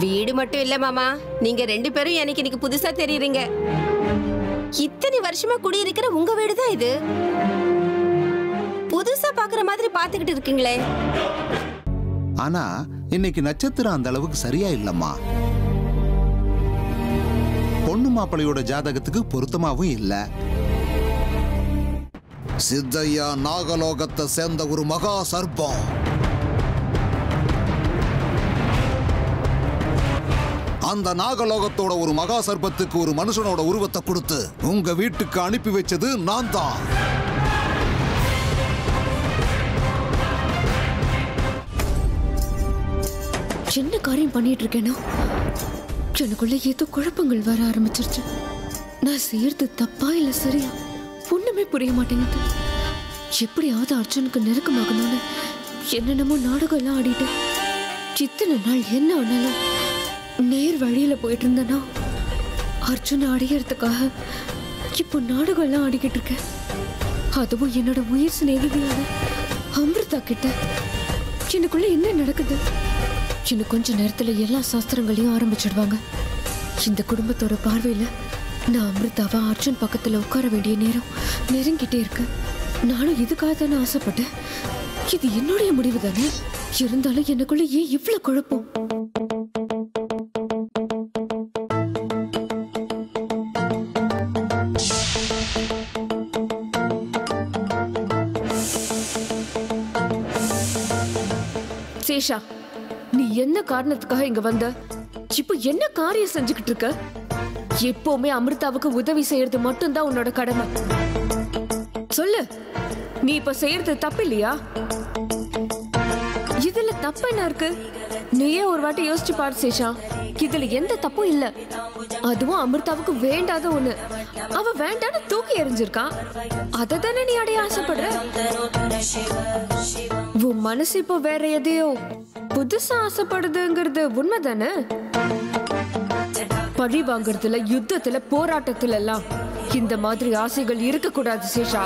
வீடு மட்டும் இல்ல மாமா, நீங்க 2 பேரும் எனக்கு இன்னைக்கு புதுசா தெரியுறீங்க. இத்தனை வருஷமா குடியிருக்கிற உங்க வீடு தான் இது. புதுசா பாக்குற மாதிரி பாத்துக்கிட்டு இருக்கீங்களே. ஆனா இன்னைக்கு நட்சத்திரம் அந்த அளவுக்கு சரியா இல்லம்மா. பொண்ணு மாப்பிளையோட ஜாதகத்துக்கு பொருத்தமாவும் இல்ல. சித்தையா நாகலோகத்தை சேர்ந்த ஒரு மகா சர்ப்பம். அந்த நாகலோகத்தோட ஒரு மகா சர்ப்பத்துக்கு ஒரு மனுஷனோட உருவத்தை கொடுத்து உங்க வீட்டுக்கு அனுப்பி வச்சது நான் தான். என்ன காரியம் பண்ணிட்டு இருக்கேன்னா எனக்குள்ள ஏதோ குழப்பங்கள் வர ஆரம்பிச்சிருச்சு. நான் செய்யறது தப்பா இல்ல சரியா ஒண்ணுமே புரிய மாட்டேங்குது. எப்படியாவது அர்ஜுனுக்கு நெருக்கமாகணும்னு என்னென்னமோ நாடகம் எல்லாம் ஆடிட்டு இத்தனை நாள் என்ன ஆனாலும் நேர் வழியில போயிட்டு இருந்தேன்னா அர்ஜுன் அடையறதுக்காக இப்போ நாடகம் எல்லாம் ஆடிக்கிட்டு இருக்கேன். அதுவும் என்னோட உயிர் சிநேகிதியான அமிர்தா கிட்ட. எனக்குள்ள என்ன நடக்குது? இன்னும் கொஞ்ச நேரத்துல எல்லா சாஸ்திரங்களையும் ஆரம்பிச்சிடுவாங்க. இந்த குடும்பத்தோட பார்வையில நான் அமிர்தாவா அர்ஜுன் பக்கத்துல உட்கார வேண்டிய நேரம் நெருங்கிட்டே இருக்கு. நானும் இதுக்காக தானே ஆசைப்பட்டேன். இது என்னுடைய முடிவு தானே. இருந்தாலும் எனக்குள்ள ஏன் இவ்வளவு குழப்பம்? சேஷா, நீ என்ன காரணத்துக்காக இங்க வந்த? இப்போ என்ன காரியம் செஞ்சுக்கிட்டு இருக்க? எப்பவுமே அமிர்தாவுக்கு உதவி செய்யறது மட்டும்தான் உன்னோட கடமை. சொல்லு, நீ இப்ப செய்யறது தப்பு இல்லையா? இதுல தப்பு என்ன இருக்கு? நீயே ஒரு வாட்டி யோசிச்சு பாரு சேஷா. இதுல எந்த தப்பும் இல்ல. அதுவும் அமிர்தாவுக்கு வேண்டாத ஒண்ணு. அவ வேண்டான்னு தூக்கி எறிஞ்சிருக்கான். அதை தானே நீ அடைய ஆசைப்படுற. உன் மனசு இப்போ வேற எதையோ புதுசா ஆசைப்படுதுங்கிறது உண்மைதானே? பழி வாங்கறதுல, யுத்தத்துல, போராட்டத்துல எல்லாம் இந்த மாதிரி ஆசைகள் இருக்க கூடாது சேஷா.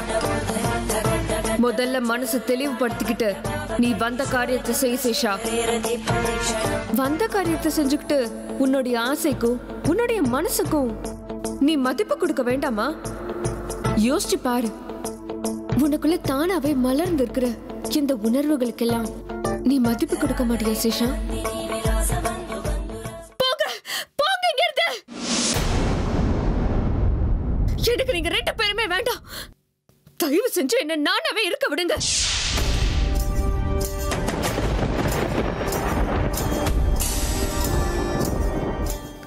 முதல்ல மனசு தெளிவுபடுத்திக்கிட்டு நீ வந்த காரியத்தை செய் சேஷா. வந்த காரியத்தை செஞ்சுக்கிட்டு உன்னுடைய ஆசைக்கும் உன்னுடைய மனசுக்கும் நீ மதிப்பு கொடுக்க வேண்டாமா? யோசிச்சு பாரு. உனக்குள்ள தானாவே மலர்ந்து இருக்கிற இந்த உணர்வுகளுக்கெல்லாம் நீ மதிப்பு கொடுக்க மாட்டியா சேஷா? எனக்கு நீங்க 2 பேருமே வேண்டாம். தயவு செஞ்சு என்ன நானாவே இருக்க விடுங்க.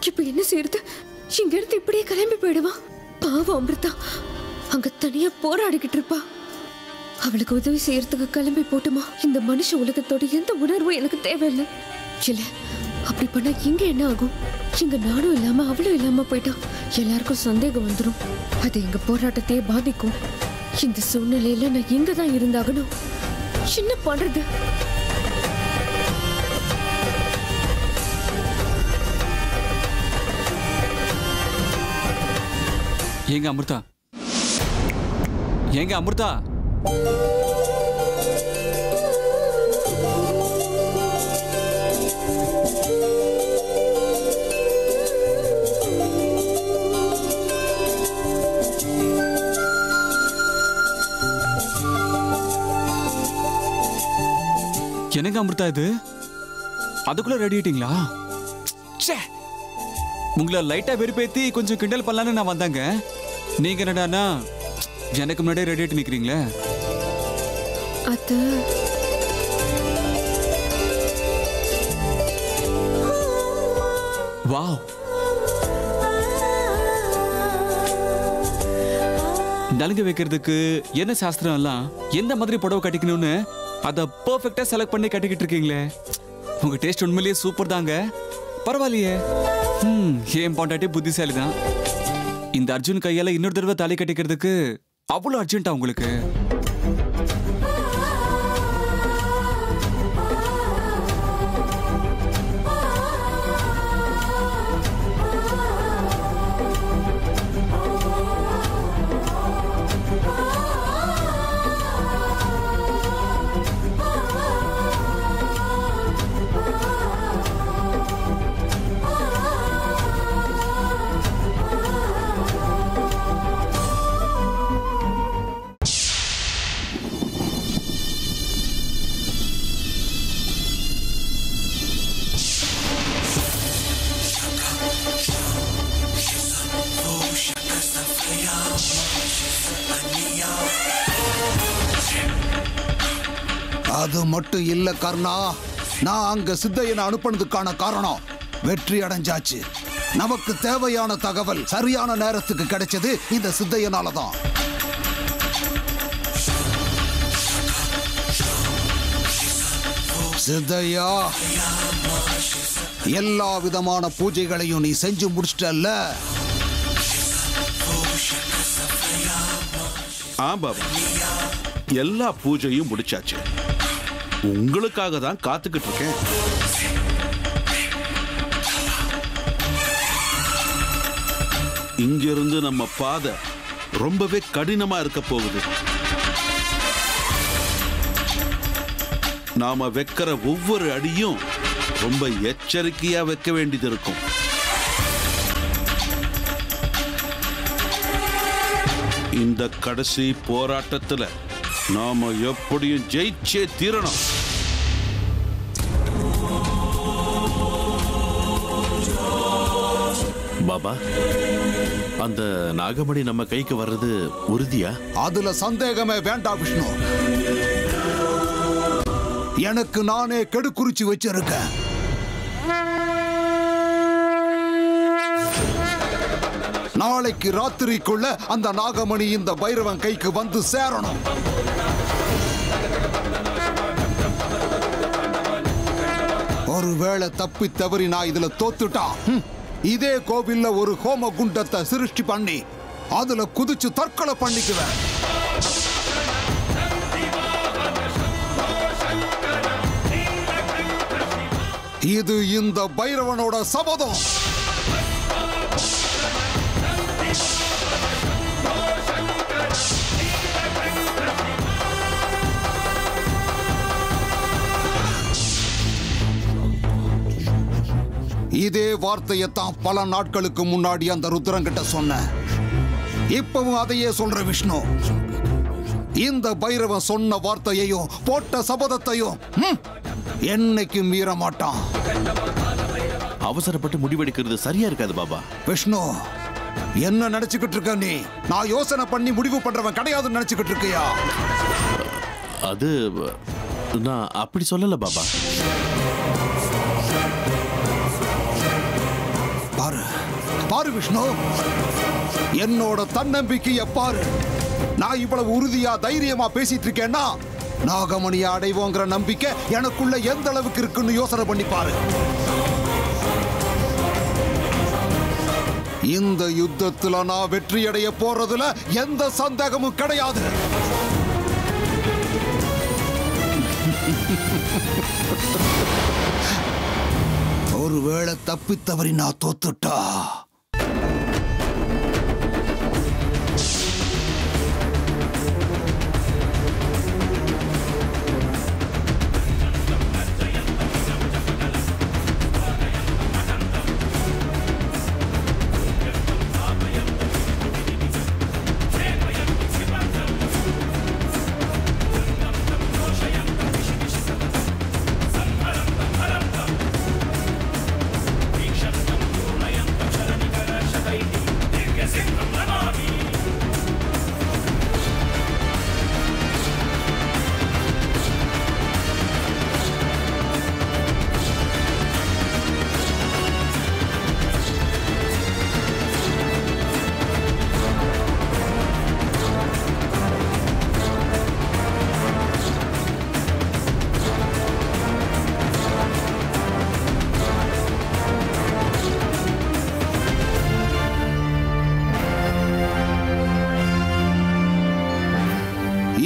இப்ப என்ன செய்யறது? இங்க இருந்து இப்படியே கிளம்பி போயிடுவா. பாவம் அமிர்தா அங்க தனியா போராடிக்கிட்டு இருப்பா. அவளுக்கு உதவி செய்யறதுக்கு கிளம்பி போட்டுமா? இந்த மனுஷ உலகத்தோட எந்த உணர்வும் எனக்கு தேவையில்லை. இல்ல, அப்படி பண்ணா இங்க என்ன ஆகும்? இங்க நானும் இல்லாம அவளும் இல்லாம போயிட்டா எல்லாருக்கும் சந்தேகம் வந்துடும். அது எங்க போராட்டத்தையே பாதிக்கும். இந்த சூழ்நிலையில நான் இங்கதான் இருந்தாகணும். என்ன பண்றது? ஏங்க அமிர்தா, ஏங்க அமிர்தா, என்னங்க அமிர்தா இது? அதுக்குள்ள ரெடி ஆயிட்டீங்களா? உங்களை லைட்டா வெறுப்பேத்தி கொஞ்சம் கிண்டல் பண்ணலான்னு நான் வந்தாங்க. நீங்க என்னடானா எனக்கு முன்னாடியே ரெடி ஆயிட்டு நிக்கிறீங்களே. அது வாவ், நலுங்க வைக்கிறதுக்கு என்ன சாஸ்திரம் எல்லாம் எந்த மாதிரி புடவை கட்டிக்கணும்னு அதை பெர்ஃபெக்ட்டா செலக்ட் பண்ணி கட்டிக்கிட்டு இருக்கீங்களே. உங்க டேஸ்ட் உண்மையிலேயே சூப்பர் தாங்க. பரவாயில்லையே. ஏன் பொண்டாட்டி புத்திசாலி தான். இந்த அர்ஜுன் கையால இன்னொரு தடவை தாலி கட்டிக்கிறதுக்கு அவ்வளவு அர்ஜென்ட்டா உங்களுக்கு? அது மட்டும் இல்ல கர்ணா, நான் அங்க சித்தையனை அனுப்பினதுக்கான காரணம் வெற்றி அடைஞ்சாச்சு. நமக்கு தேவையான தகவல் சரியான நேரத்துக்கு கிடைச்சது இந்த சித்தையனாலதான். சித்தையா, எல்லா விதமான பூஜைகளையும் நீ செஞ்சு முடிச்சிட்டல்ல? பாபா, எல்லா பூஜையும் முடிச்சாச்சு. உங்களுக்காக தான் காத்துக்கிட்டு இருக்கேன். இங்கிருந்து நம்ம பாதை ரொம்பவே கடினமா இருக்க போகுது. நாம வைக்கிற ஒவ்வொரு அடியும் ரொம்ப எச்சரிக்கையா வைக்க வேண்டியது இருக்கும். இந்த கடைசி போராட்டத்துல நாம எப்படியும் ஜெயிச்சே தீரணும். பாபா, அந்த நாகமணி நம்ம கைக்கு வர்றது உறுதியா? அதுல சந்தேகமே வேண்டாம் விஷ்ணு. எனக்கு நானே கெடு குறிச்சு வச்சிருக்கேன். நாளைக்கு ராத்திரிக்குள்ள அந்த நாகமணி இந்த பைரவன் கைக்கு வந்து சேரணும். ஒருவேளை தப்பி தவறி நான் இதுல தோத்துட்டா, இதே கோவில்ல ஒரு ஹோம குண்டத்தை சிருஷ்டி பண்ணி அதுல குதிச்சு தற்கொலை பண்ணிக்குவேன். இது இந்த பைரவனோட சபதம். இதே வார்த்தையத்தான் பல நாட்களுக்கு முன்னாடி அந்த ருத்ரங்கிட்ட சொன்ன. இப்பவும் அதையே சொல்ற விஷ்ணு. இந்த பைரவன் சொன்ன வார்த்தையையும் போட்ட சபதத்தையும் என்னைக்கு மீற மாட்டான். அவசரப்பட்டு முடிவெடுக்கிறது சரியா இருக்காது பாபா. விஷ்ணு, என்ன நினைச்சுக்கிட்டு இருக்க நீ? நான் யோசனை பண்ணி முடிவு பண்றவன் கிடையாதுன்னு நினைச்சுக்கிட்டு இருக்கியா? அது நான் அப்படி சொல்லல பாபா. பாரு பாரு விஷ்ணு, என்னோட தன்னம்பிக்கைய பாரு. நான் இவ்வளவு உறுதியா தைரியமா பேசிட்டு இருக்கேன்னா நாகமணியை அடைவோங்கிற நம்பிக்கை எனக்குள்ள எந்த அளவுக்கு இருக்குன்னு யோசனை பண்ணி பாரு. இந்த யுத்தத்துல நான் வெற்றி அடைய போறதுல எந்த சந்தேகமும் கிடையாது. ஒருவேளை தப்பி தவறி நான் தோத்துட்டா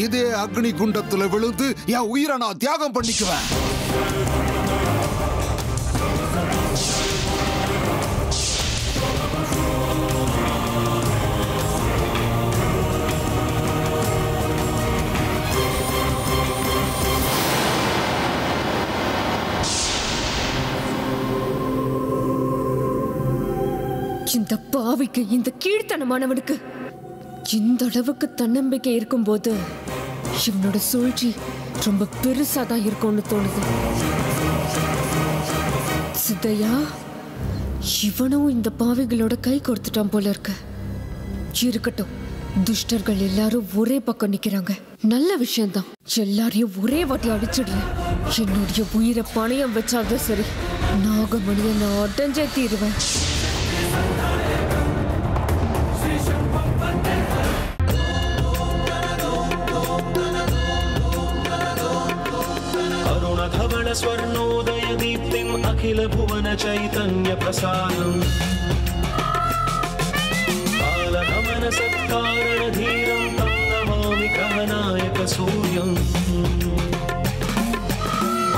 இதே அக்னி குண்டத்துல விழுந்து என் உயிரை நான் தியாகம் பண்ணிக்குவேன். இந்த பாவிக்கு, இந்த கீழ்த்தனமானவனுக்கு இந்த அளவுக்கு தன்னம்பிக்கை இருக்கும்போது இவனோட சூழ்ச்சி ரொம்ப பெருசா தான் இருக்கும்னு தோணுது. சித்தையா, இவனும் இந்த பாவிகளோட கை கொடுத்துட்டான் போல இருக்க. இருக்கட்டும், துஷ்டர்கள் எல்லாரும் ஒரே பக்கம் நிக்கிறாங்க. நல்ல விஷயம்தான். எல்லாரையும் ஒரே வாட்டி அடிச்சிடுறேன். என்னுடைய உயிரை பணையம் வச்சாதான் சரி. நாகமணியை நான் அடைஞ்சே தீருவேன். धवल स्वर्णोदय दीप्तिम अखिल भुवन चैतन्य प्रसादम काल गमन सत्कारण धीरं तं नमामि ग्रहनायक सूर्यं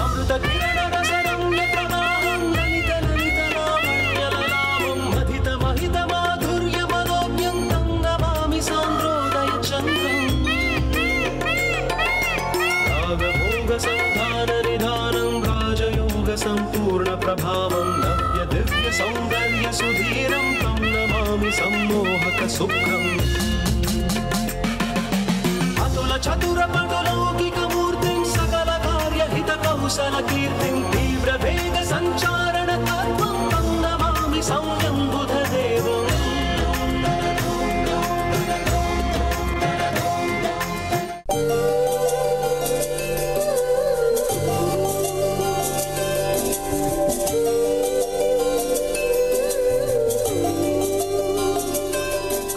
अमृत किरण रसरम्य प्रवाहं ललित ललित लावण्यललावं महित महित माधुर्य मनोज्ञं तं नमामि सान्द्रोदय चन्द्रं रागभोग संधान संपूर्ण प्रभावं नव्य दिव्य सौंदर्य सुधीरं तं नमामि सम्मोहक सुखम् अतुल चतुर पटुलौकिक मूर्तिं सकल कार्य हित कौशल कीर्तिं तीव्र वेग संचारण तत्त्वं तं नमामि संयं बुध देवम्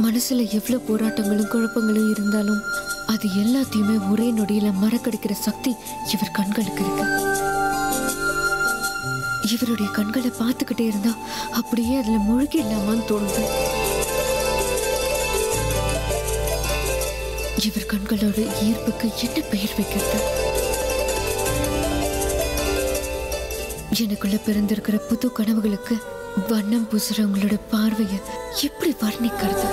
மனசுல எவ்வளவு போராட்டங்களும் குழப்பங்களும் இருந்தாலும் அது எல்லாத்தையுமே ஒரே நொடியில மறக்கடிக்கிற சக்தி இவர் கண்களுக்கு இருக்கு. இவருடைய கண்களை பார்த்துக்கிட்டே இருந்தா அப்படியே அதுல முழுகி இல்லாமான்னு தோணுது. இவர் கண்களோட ஈர்ப்புக்கு என்ன பெயர் வைக்கிறது? எனக்குள்ள பிறந்திருக்கிற புது கனவுகளுக்கு வண்ணம் பூசுறவங்களோட பார்வைய எப்படி வர்ணிக்கிறது?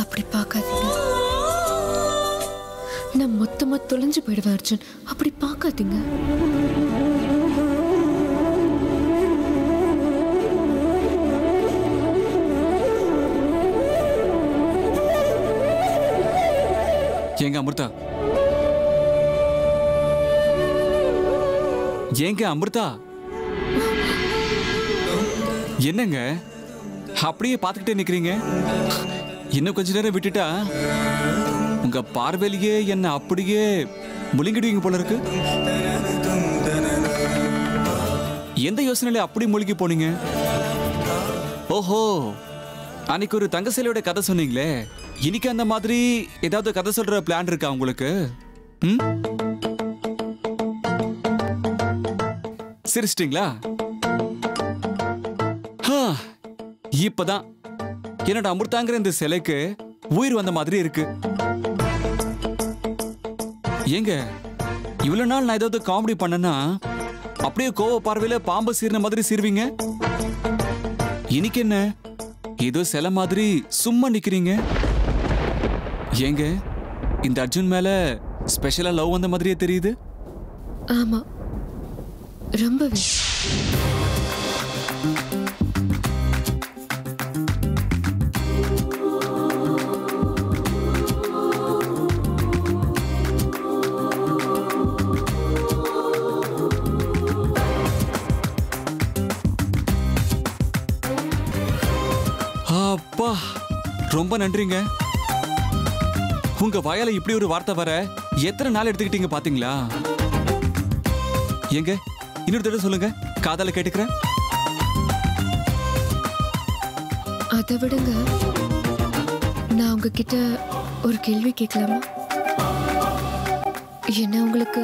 அப்படி பார்க்காதீங்க. நான் மொத்தமா தொலைஞ்சு போயிடுவேன் அர்ஜுன். அப்படி பார்க்காதீங்க. ஏங்க அமிர்தா, ஏங்க அமிர்தா, என்னங்க அப்படியே பார்த்துக்கிட்டே நிக்கிறீங்க? இன்னும் கொஞ்ச நேரம் விட்டுட்டா உங்க பார்வையிலேயே என்ன அப்படியே முழுங்கிடுவீங்க போல இருக்கு. எந்த யோசனையில அப்படி முழுகி போனீங்க? ஓஹோ, அன்னைக்கு ஒரு தங்க சிலையோட கதை சொன்னீங்களே, இன்னைக்கு அந்த மாதிரி ஏதாவது கதை சொல்ற பிளான் இருக்கா உங்களுக்கு? சிரிச்சிட்டீங்களா? இப்பதான் என்னோட அமிர்தாங்கிற இந்த சிலைக்கு உயிர் வந்த மாதிரி இருக்கு. ஏங்க, இவ்வளவு நாள் நான் ஏதாவது காமெடி பண்ணனா அப்படியே கோவ பார்வையில பாம்பு சீர்ன மாதிரி சீர்வீங்க. இன்னைக்கு என்ன ஏதோ சிலை மாதிரி சும்மா நிக்கிறீங்க? ஏங்க, இந்த அர்ஜுன் மேல ஸ்பெஷலா லவ் வந்த மாதிரியே தெரியுது. ஆமா, ரொம்பவே. அப்பா, ரொம்ப நன்றிங்க. உங்க வாயால இப்படி ஒரு வார்த்தை வர எத்தனை நாள் எடுத்துக்கிட்டீங்க பாத்தீங்களா? எங்க இன்னொரு தடவை சொல்லுங்க, காதால கேட்டுக்கிறேன். அதை விடுங்க, நான் உங்ககிட்ட ஒரு கேள்வி கேட்கலாமா? என்ன உங்களுக்கு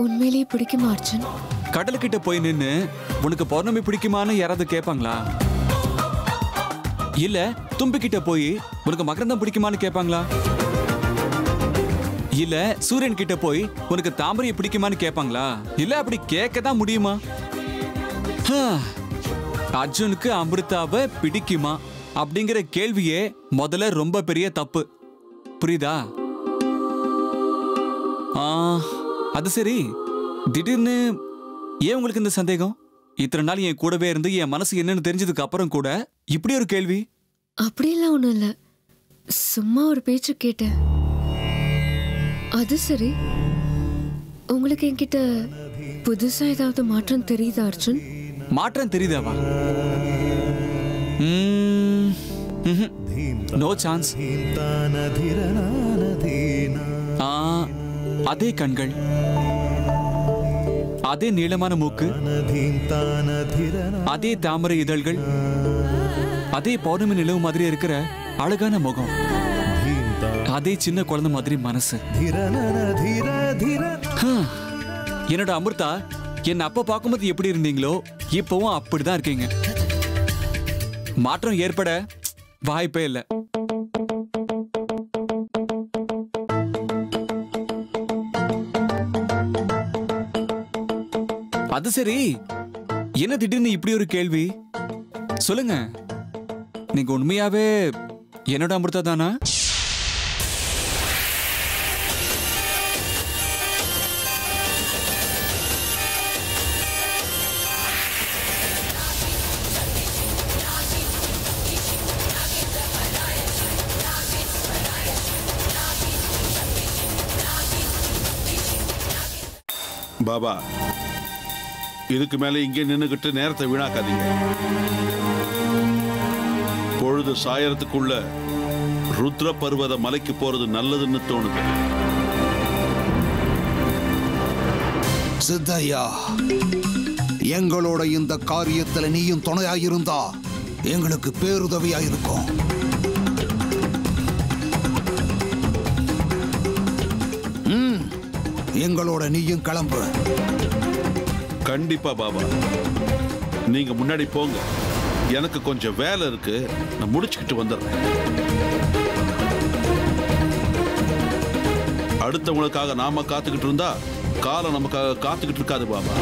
உண்மையிலேயே பிடிக்குமா அர்ஜுன்? கடலுக்கிட்ட போய் நின்னு உனக்கு பௌர்ணமி பிடிக்குமான்னு யாராவது கேட்பாங்களா? இல்ல தும்பிக்கிட்ட போய் உனக்கு மகரந்தம் பிடிக்குமான்னு கேட்பாங்களா? இல்ல சூரியன் கிட்ட போய் உனக்கு தாமரையை பிடிக்குமான்னு கேட்பாங்களா? இல்ல அப்படி கேட்கதான் முடியுமா? அர்ஜுனுக்கு அமிர்தாவை பிடிக்குமா அப்படிங்கிற கேள்வியே முதல்ல ரொம்ப பெரிய தப்பு. புரியுதா? அது சரி, திடீர்னு ஏன் உங்களுக்கு இந்த சந்தேகம்? இத்தனை நாள் என் கூடவே இருந்து என் மனசு என்னன்னு தெரிஞ்சதுக்கு அப்புறம் கூட இப்படி ஒரு கேள்வி? அப்படியெல்லாம் ஒண்ணும் இல்ல, சும்மா ஒரு பேச்சு கேட்டேன். அது சரி, உங்களுக்கு என்கிட்ட புதுசா ஏதாவது மாற்றம் தெரியுதா அர்ஜுன்? மாற்றம் தெரியுதாவா? No chance. அதே கண்கள், அதே நீளமான மூக்கு, அதே தாமரை இதழ்கள், அதே பௌர்ணமி நிலவு மாதிரி இருக்கிற அழகான முகம், அதே சின்ன குழந்தை மாதிரி மனசு. என்னோட அமிர்தா, என்ன அப்ப பார்க்கும்போது எப்படி இருந்தீங்களோ இப்பவும் அப்படிதான் இருக்கீங்க. மாற்றம் ஏற்பட வாய்ப்பே இல்லை. அது சரி, என்ன திடீர்னு இப்படி ஒரு கேள்வி? சொல்லுங்க, நீங்க உண்மையாவே என்னோட அமிர்தா தானா? பாபா, இதுக்கு மேல இங்கே நின்னுகிட்டு நேரத்தை வீணாக்காதீங்க. பொழுது சாயறதுக்குள்ள ருத்ர பர்வத மலைக்கு போறது நல்லதுன்னு தோணுது. சித்தையா, எங்களோட இந்த காரியத்துல நீயும் துணையாயிருந்தா எங்களுக்கு பேருதவியாயிருக்கும். எங்களோட நீயும் கிளம்பு. கண்டிப்பா பாபா, நீங்க முன்னாடி போங்க. எனக்கு கொஞ்சம் வேலை இருக்கு, நான் முடிச்சுக்கிட்டு வந்துடுறேன். அடுத்தவங்களுக்காக நாம காத்துக்கிட்டு இருந்தா காலம் நமக்காக காத்துக்கிட்டு இருக்காது பாபா.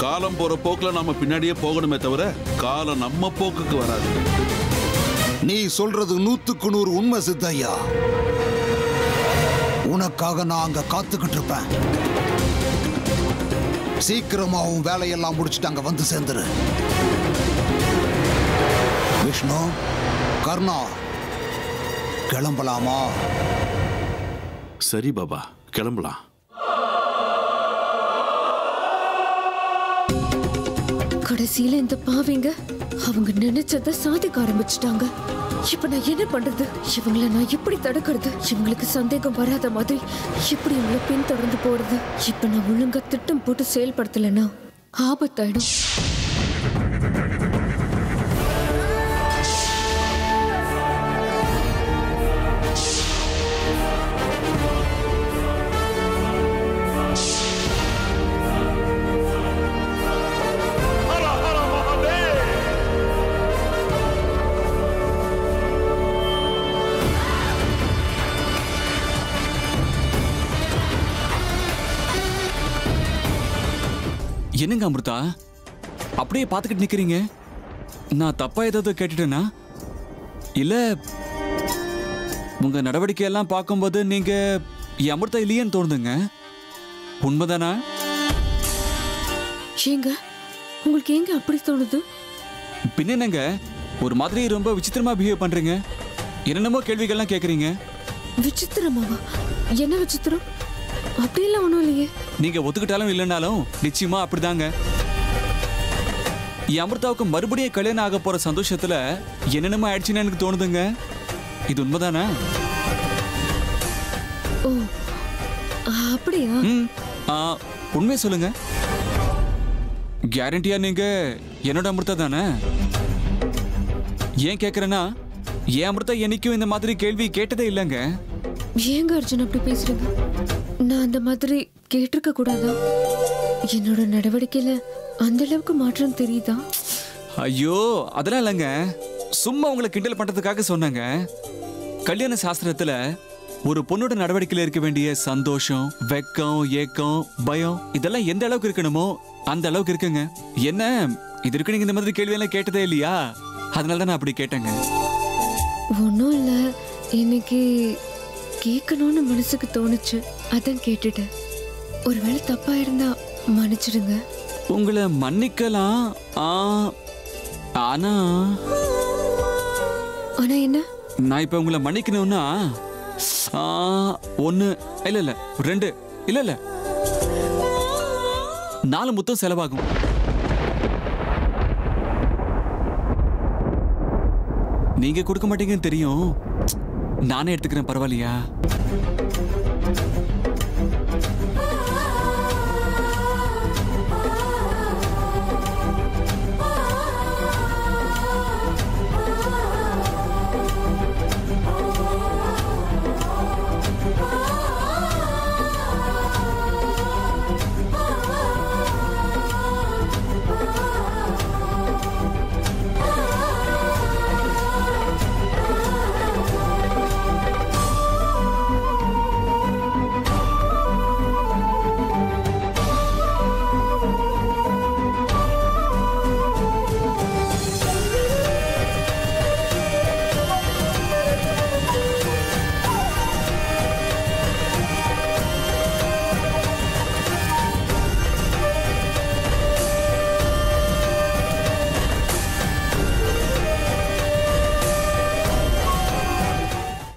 காலம் போற போக்குல நாம பின்னாடியே போகணுமே தவிர காலம் நம்ம போக்குக்கு வராது. நீ சொல்றது 100க்கு 100 உண்மை சித்தையா. உனக்காக நான் அங்க காத்துக்கிட்டு இருப்பேன். சீக்கிரமா உன் வேலையெல்லாம் முடிச்சுட்டு அங்க வந்து சேர்ந்துரு. விஷ்ணு, கர்ணா, கிளம்பலாமா? சரி பாபா, கிளம்பலாம். கடைசியில இந்த பாவிங்க அவங்க நினைச்சத சாதிக்க ஆரம்பிச்சுட்டாங்க. இப்ப நான் என்ன பண்றது? இவங்களை நான் எப்படி தடுக்கிறது? இவங்களுக்கு சந்தேகம் வராத மாதிரி எப்படி இவங்களை பின்தொடர்ந்து போறது? இப்ப நான் ஒழுங்கா திட்டம் போட்டு செயல்படுத்தலைன்னா ஆபத்தாயிடும். என்னங்க அமிர்தா, அப்படியே பார்த்துக்கிட்டு நிக்கிறீங்க? நான் தப்பா ஏதாவது கேட்டுட்டேனா? இல்ல உங்க நடவடிக்கையெல்லாம் பார்க்கும்போது நீங்க அமிர்தா இல்லையேன்னு தோணுதுங்க. உண்மைதானா? ஏங்க, உங்களுக்கு ஏங்க அப்படி தோணுது? பின்ன என்னங்க, ஒரு மாதிரி ரொம்ப விசித்திரமா பிஹேவ் பண்றீங்க. என்னென்னமோ கேள்விகள்லாம் கேக்குறீங்க. விசித்திரமாவா? என்ன விசித்திரம்? அப்படியெல்லாம் ஒண்ணும் இல்லையே. நீங்க ஒத்துக்கிட்டாலும் இல்லைனாலும் நிச்சயமா அப்படிதாங்க. அமிர்தாவுக்கு மறுபடியும் கல்யாணம் ஆக போற சந்தோஷத்துல என்னென்னமோ ஆயிடுச்சுன்னு எனக்கு தோணுதுங்க. இது உண்மைதானா? ஓ, அப்படியா? உண்மையை சொல்லுங்க. கேரண்டியா நீங்க என்னோட அமிர்தா தானே? ஏன் கேக்குறேன்னா, என் அமிர்தா என்னைக்கும் இந்த மாதிரி கேள்வி கேட்டதே இல்லைங்க. ஏங்க அர்ஜுன் அப்படி பேசுறீங்க? நான் அந்த மாதிரி கேட்டிருக்க கூடாதா? என்னோட நடவடிக்கையில அந்த அளவுக்கு மாற்றம் தெரியுதா? ஐயோ, அதெல்லாம் இல்லைங்க. சும்மா உங்களை கிண்டல் பண்றதுக்காக சொன்னாங்க. கல்யாண சாஸ்திரத்துல ஒரு பொண்ணோட நடவடிக்கையில இருக்க வேண்டிய சந்தோஷம், வெக்கம், ஏக்கம், பயம் இதெல்லாம் எந்த அளவுக்கு இருக்கணுமோ அந்த அளவுக்கு இருக்குங்க. என்ன இது இருக்கு, நீங்க இந்த மாதிரி கேள்வி எல்லாம் கேட்டதே இல்லையா? அதனாலதான் நான் அப்படி கேட்டேங்க. ஒன்றும் இல்லை, இன்னைக்கு கேட்கணும்னு மனசுக்கு தோணுச்சு, அதான் கேட்டுட்டேன். ஒருவேளை தப்பா இருந்தா மன்னிச்சிடுங்க. உங்களை மன்னிக்கலாம். ஆனா ஆனா என்ன? நான் இப்ப உங்களை மன்னிக்கணும்னா 1 இல்ல 2 இல்ல 4 முத்தம் செலவாகும். நீங்க கொடுக்க மாட்டீங்கன்னு தெரியும். நானே எடுத்துக்கிறேன், பரவாயில்லையா?